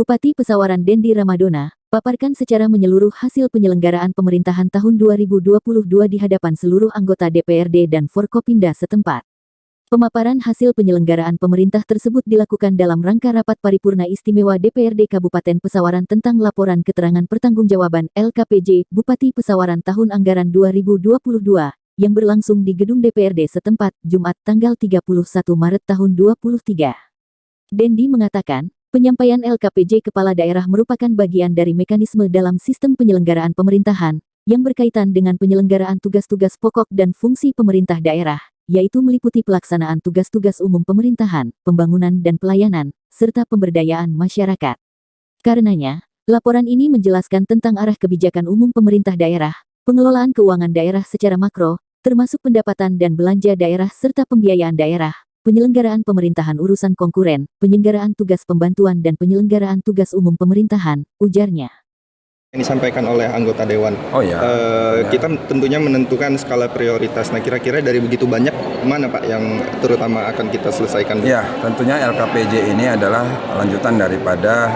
Bupati Pesawaran Dendi Ramadona, paparkan secara menyeluruh hasil penyelenggaraan pemerintahan tahun 2022 di hadapan seluruh anggota DPRD dan Forkopimda setempat. Pemaparan hasil penyelenggaraan pemerintah tersebut dilakukan dalam rangka rapat paripurna istimewa DPRD Kabupaten Pesawaran tentang laporan keterangan pertanggungjawaban LKPJ Bupati Pesawaran tahun anggaran 2022 yang berlangsung di gedung DPRD setempat Jumat tanggal 31 Maret tahun 2023. Dendi mengatakan, penyampaian LKPJ Kepala Daerah merupakan bagian dari mekanisme dalam sistem penyelenggaraan pemerintahan, yang berkaitan dengan penyelenggaraan tugas-tugas pokok dan fungsi pemerintah daerah, yaitu meliputi pelaksanaan tugas-tugas umum pemerintahan, pembangunan dan pelayanan, serta pemberdayaan masyarakat. Karenanya, laporan ini menjelaskan tentang arah kebijakan umum pemerintah daerah, pengelolaan keuangan daerah secara makro, termasuk pendapatan dan belanja daerah serta pembiayaan daerah, penyelenggaraan pemerintahan urusan konkuren, penyelenggaraan tugas pembantuan dan penyelenggaraan tugas umum pemerintahan, ujarnya. Yang disampaikan oleh anggota Dewan. Kita tentunya menentukan skala prioritas. Nah, kira-kira dari begitu banyak, mana Pak yang terutama akan kita selesaikan? Ya, tentunya LKPJ ini adalah lanjutan daripada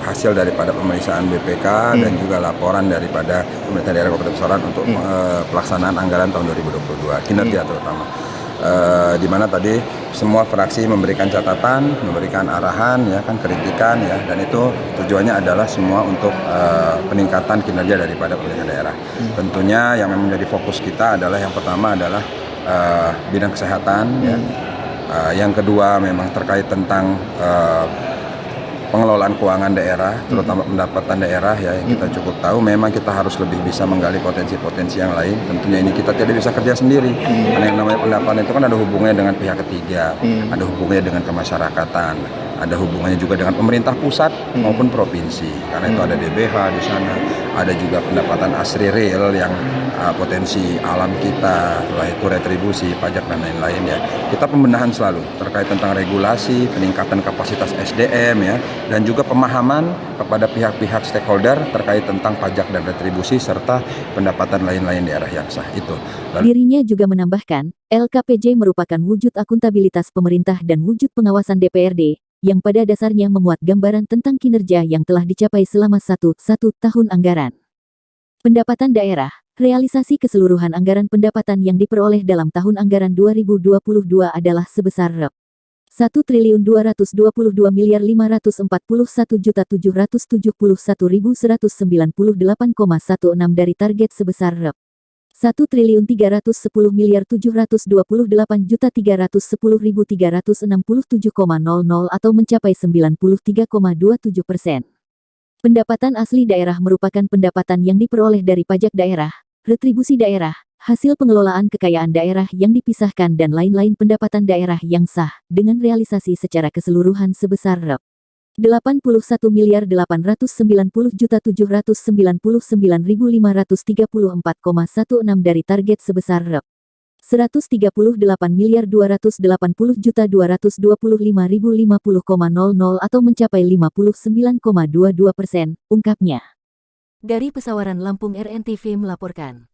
hasil daripada pemeriksaan BPK dan juga laporan daripada pemerintah daerah Kabupaten Pesawaran untuk pelaksanaan anggaran tahun 2022, kinerja terutama. Di mana tadi semua fraksi memberikan catatan, memberikan arahan, ya kan, kritikan, ya, dan itu tujuannya adalah semua untuk peningkatan kinerja daripada pemerintah daerah. Tentunya yang menjadi fokus kita adalah yang pertama adalah bidang kesehatan, ya. Yang kedua memang terkait tentang pengelolaan keuangan daerah, terutama pendapatan daerah, ya, yang kita cukup tahu memang kita harus lebih bisa menggali potensi-potensi yang lain. Tentunya ini kita tidak bisa kerja sendiri, karena yang namanya pendapatan itu kan ada hubungannya dengan pihak ketiga, ada hubungannya dengan kemasyarakatan, ada hubungannya juga dengan pemerintah pusat maupun provinsi, karena itu ada DBH di sana, ada juga pendapatan asri real yang potensi alam kita, setelah itu retribusi, pajak dan lain-lain, ya. Kita pembenahan selalu terkait tentang regulasi, peningkatan kapasitas SDM, ya, dan juga pemahaman kepada pihak-pihak stakeholder terkait tentang pajak dan retribusi serta pendapatan lain-lain daerah yang sah itu. Dirinya juga menambahkan, LKPJ merupakan wujud akuntabilitas pemerintah dan wujud pengawasan DPRD, yang pada dasarnya memuat gambaran tentang kinerja yang telah dicapai selama satu tahun anggaran. Pendapatan daerah, realisasi keseluruhan anggaran pendapatan yang diperoleh dalam tahun anggaran 2022 adalah sebesar Rp. 1.222.541.771.198,16 dari target sebesar Rp. 1.310.728.310.367,00 atau mencapai 93,27%. Pendapatan asli daerah merupakan pendapatan yang diperoleh dari pajak daerah, retribusi daerah, hasil pengelolaan kekayaan daerah yang dipisahkan dan lain-lain pendapatan daerah yang sah, dengan realisasi secara keseluruhan sebesar Rp. 81.799.534,16 dari target sebesar Rp. 138.288.225.050,00 atau mencapai 59,22%, ungkapnya. Dari Pesawaran Lampung RNTV melaporkan.